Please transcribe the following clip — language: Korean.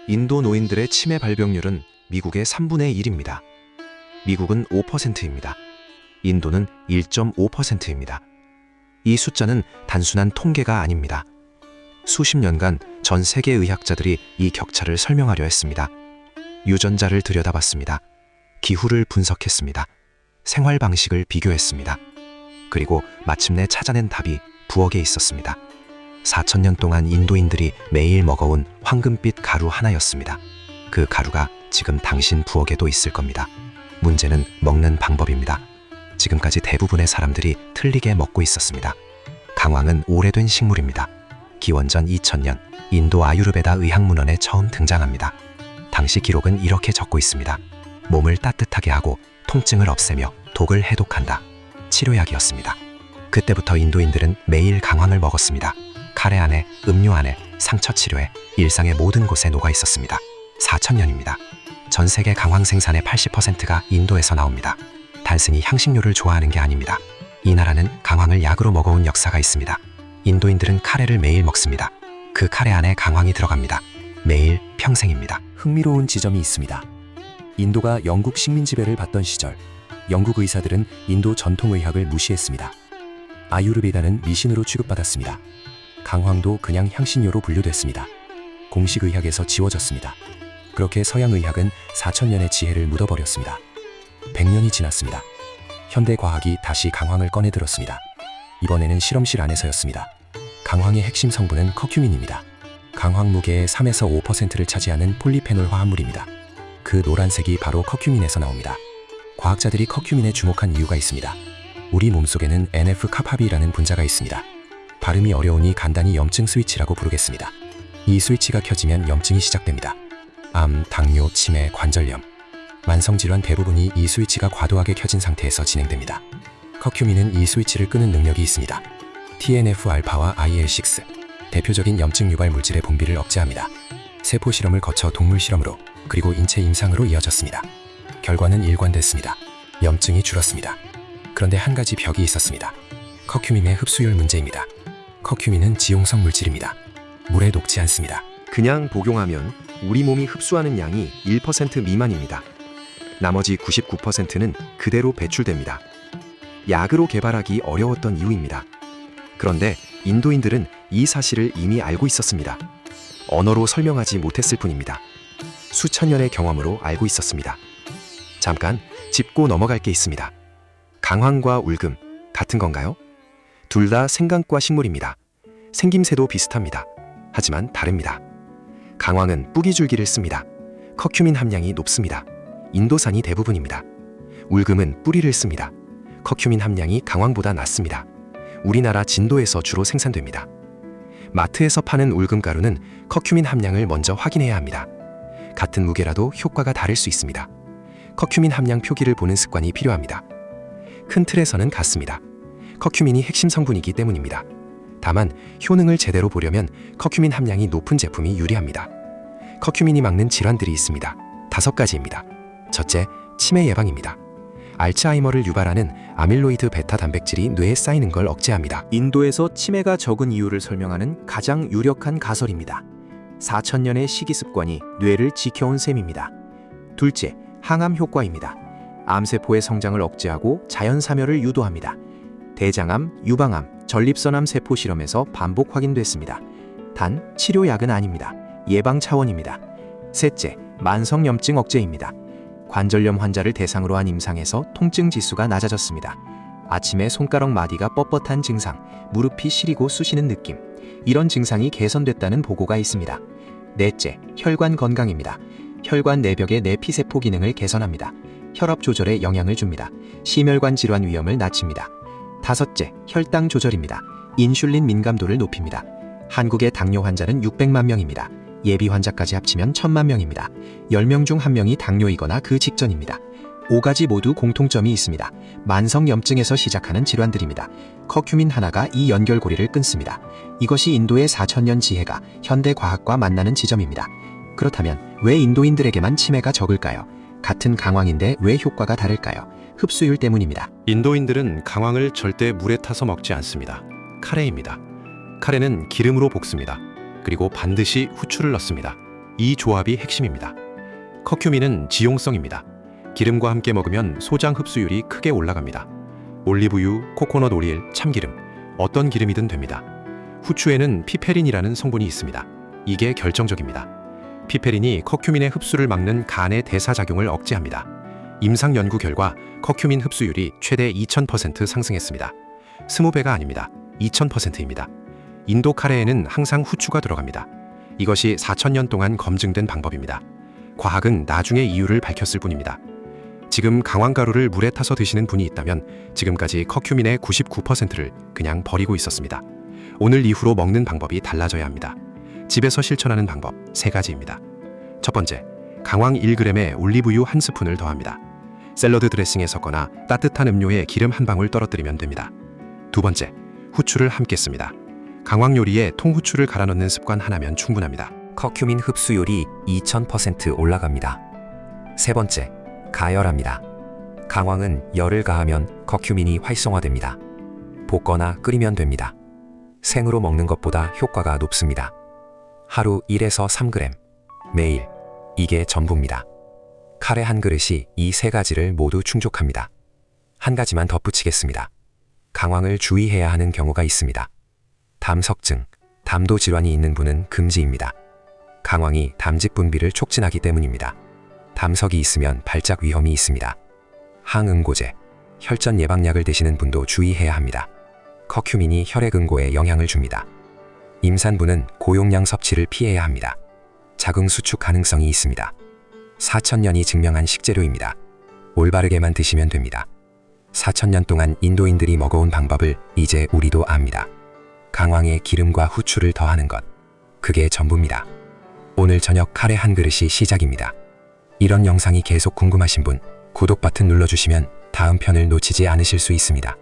인도 노인들의 치매 발병률은 미국의 3분의 1입니다. 미국은 5%입니다. 인도는 1.5%입니다. 이 숫자는 단순한 통계가 아닙니다. 수십 년간 전 세계 의학자들이 이 격차를 설명하려 했습니다. 유전자를 들여다봤습니다. 기후를 분석했습니다. 생활 방식을 비교했습니다. 그리고 마침내 찾아낸 답이 부엌에 있었습니다. 4,000년 동안 인도인들이 매일 먹어온 황금빛 가루 하나였습니다. 그 가루가 지금 당신 부엌에도 있을 겁니다. 문제는 먹는 방법입니다. 지금까지 대부분의 사람들이 틀리게 먹고 있었습니다. 강황은 오래된 식물입니다. 기원전 2000년 인도 아유르베다 의학문헌에 처음 등장합니다. 당시 기록은 이렇게 적고 있습니다. 몸을 따뜻하게 하고 통증을 없애며 독을 해독한다. 치료약이었습니다. 그때부터 인도인들은 매일 강황을 먹었습니다. 카레 안에, 음료 안에, 상처 치료에, 일상의 모든 곳에 녹아 있었습니다. 4,000년입니다. 전 세계 강황 생산의 80%가 인도에서 나옵니다. 단순히 향신료를 좋아하는 게 아닙니다. 이 나라는 강황을 약으로 먹어온 역사가 있습니다. 인도인들은 카레를 매일 먹습니다. 그 카레 안에 강황이 들어갑니다. 매일, 평생입니다. 흥미로운 지점이 있습니다. 인도가 영국 식민 지배를 받던 시절, 영국 의사들은 인도 전통의학을 무시했습니다. 아유르베다는 미신으로 취급받았습니다. 강황도 그냥 향신료로 분류됐습니다. 공식 의학에서 지워졌습니다. 그렇게 서양 의학은 4,000년의 지혜를 묻어버렸습니다. 100년이 지났습니다. 현대 과학이 다시 강황을 꺼내들었습니다. 이번에는 실험실 안에서였습니다. 강황의 핵심 성분은 커큐민입니다. 강황 무게의 3에서 5%를 차지하는 폴리페놀 화합물입니다. 그 노란색이 바로 커큐민에서 나옵니다. 과학자들이 커큐민에 주목한 이유가 있습니다. 우리 몸속에는 NF-카파비라는 분자가 있습니다. 발음이 어려우니 간단히 염증 스위치라고 부르겠습니다. 이 스위치가 켜지면 염증이 시작됩니다. 암, 당뇨, 치매, 관절염, 만성질환 대부분이 이 스위치가 과도하게 켜진 상태에서 진행됩니다. 커큐민은 이 스위치를 끄는 능력이 있습니다. TNF-알파와 IL-6, 대표적인 염증 유발 물질의 분비를 억제합니다. 세포 실험을 거쳐 동물 실험으로, 그리고 인체 임상으로 이어졌습니다. 결과는 일관됐습니다. 염증이 줄었습니다. 그런데 한 가지 벽이 있었습니다. 커큐민의 흡수율 문제입니다. 커큐민은 지용성 물질입니다. 물에 녹지 않습니다. 그냥 복용하면 우리 몸이 흡수하는 양이 1% 미만입니다. 나머지 99%는 그대로 배출됩니다. 약으로 개발하기 어려웠던 이유입니다. 그런데 인도인들은 이 사실을 이미 알고 있었습니다. 언어로 설명하지 못했을 뿐입니다. 수천 년의 경험으로 알고 있었습니다. 잠깐 짚고 넘어갈 게 있습니다. 강황과 울금 같은 건가요? 둘 다 생강과 식물입니다. 생김새도 비슷합니다. 하지만 다릅니다. 강황은 뿌기줄기를 씁니다. 커큐민 함량이 높습니다. 인도산이 대부분입니다. 울금은 뿌리를 씁니다. 커큐민 함량이 강황보다 낮습니다. 우리나라 진도에서 주로 생산됩니다. 마트에서 파는 울금 가루는 커큐민 함량을 먼저 확인해야 합니다. 같은 무게라도 효과가 다를 수 있습니다. 커큐민 함량 표기를 보는 습관이 필요합니다. 큰 틀에서는 같습니다. 커큐민이 핵심 성분이기 때문입니다. 다만 효능을 제대로 보려면 커큐민 함량이 높은 제품이 유리합니다. 커큐민이 막는 질환들이 있습니다. 5가지입니다. 첫째, 치매 예방입니다. 알츠하이머를 유발하는 아밀로이드 베타 단백질이 뇌에 쌓이는 걸 억제합니다. 인도에서 치매가 적은 이유를 설명하는 가장 유력한 가설입니다. 4,000년의 식이 습관이 뇌를 지켜온 셈입니다. 둘째, 항암 효과입니다. 암세포의 성장을 억제하고 자연사멸을 유도합니다. 대장암, 유방암, 전립선암 세포 실험에서 반복 확인됐습니다. 단, 치료약은 아닙니다. 예방 차원입니다. 셋째, 만성염증 억제입니다. 관절염 환자를 대상으로 한 임상에서 통증 지수가 낮아졌습니다. 아침에 손가락 마디가 뻣뻣한 증상, 무릎이 시리고 쑤시는 느낌, 이런 증상이 개선됐다는 보고가 있습니다. 넷째, 혈관 건강입니다. 혈관 내벽의 내피세포 기능을 개선합니다. 혈압 조절에 영향을 줍니다. 심혈관 질환 위험을 낮춥니다. 다섯째, 혈당 조절입니다. 인슐린 민감도를 높입니다. 한국의 당뇨 환자는 600만 명입니다. 예비 환자까지 합치면 1000만 명입니다. 10명 중 1명이 당뇨이거나 그 직전입니다. 5가지 모두 공통점이 있습니다. 만성염증에서 시작하는 질환들입니다. 커큐민 하나가 이 연결고리를 끊습니다. 이것이 인도의 4,000년 지혜가 현대 과학과 만나는 지점입니다. 그렇다면 왜 인도인들에게만 치매가 적을까요? 같은 강황인데 왜 효과가 다를까요? 흡수율 때문입니다. 인도인들은 강황을 절대 물에 타서 먹지 않습니다. 카레입니다. 카레는 기름으로 볶습니다. 그리고 반드시 후추를 넣습니다. 이 조합이 핵심입니다. 커큐민은 지용성입니다. 기름과 함께 먹으면 소장 흡수율이 크게 올라갑니다. 올리브유, 코코넛 오일, 참기름, 어떤 기름이든 됩니다. 후추에는 피페린이라는 성분이 있습니다. 이게 결정적입니다. 피페린이 커큐민의 흡수를 막는 간의 대사작용을 억제합니다. 임상 연구 결과 커큐민 흡수율이 최대 2000% 상승했습니다. 20배가 아닙니다. 2000%입니다. 인도 카레에는 항상 후추가 들어갑니다. 이것이 4000년 동안 검증된 방법입니다. 과학은 나중에 이유를 밝혔을 뿐입니다. 지금 강황가루를 물에 타서 드시는 분이 있다면 지금까지 커큐민의 99%를 그냥 버리고 있었습니다. 오늘 이후로 먹는 방법이 달라져야 합니다. 집에서 실천하는 방법 3가지입니다. 첫 번째, 강황 1g에 올리브유 1스푼을 더합니다. 샐러드 드레싱에 섞거나 따뜻한 음료에 기름 한 방울 떨어뜨리면 됩니다. 두 번째, 후추를 함께 씁니다. 강황 요리에 통후추를 갈아 넣는 습관 하나면 충분합니다. 커큐민 흡수율이 2000% 올라갑니다. 세 번째, 가열합니다. 강황은 열을 가하면 커큐민이 활성화됩니다. 볶거나 끓이면 됩니다. 생으로 먹는 것보다 효과가 높습니다. 하루 1에서 3g, 매일. 이게 전부입니다. 카레 한 그릇이 이 3가지를 모두 충족합니다. 한 가지만 덧붙이겠습니다. 강황을 주의해야 하는 경우가 있습니다. 담석증, 담도 질환이 있는 분은 금지입니다. 강황이 담즙 분비를 촉진하기 때문입니다. 담석이 있으면 발작 위험이 있습니다. 항응고제, 혈전 예방약을 드시는 분도 주의해야 합니다. 커큐민이 혈액응고에 영향을 줍니다. 임산부는 고용량 섭취를 피해야 합니다. 자궁 수축 가능성이 있습니다. 4000년이 증명한 식재료입니다. 올바르게만 드시면 됩니다. 4000년 동안 인도인들이 먹어온 방법을 이제 우리도 압니다. 강황에 기름과 후추를 더하는 것. 그게 전부입니다. 오늘 저녁 카레 한 그릇이 시작입니다. 이런 영상이 계속 궁금하신 분, 구독 버튼 눌러주시면 다음 편을 놓치지 않으실 수 있습니다.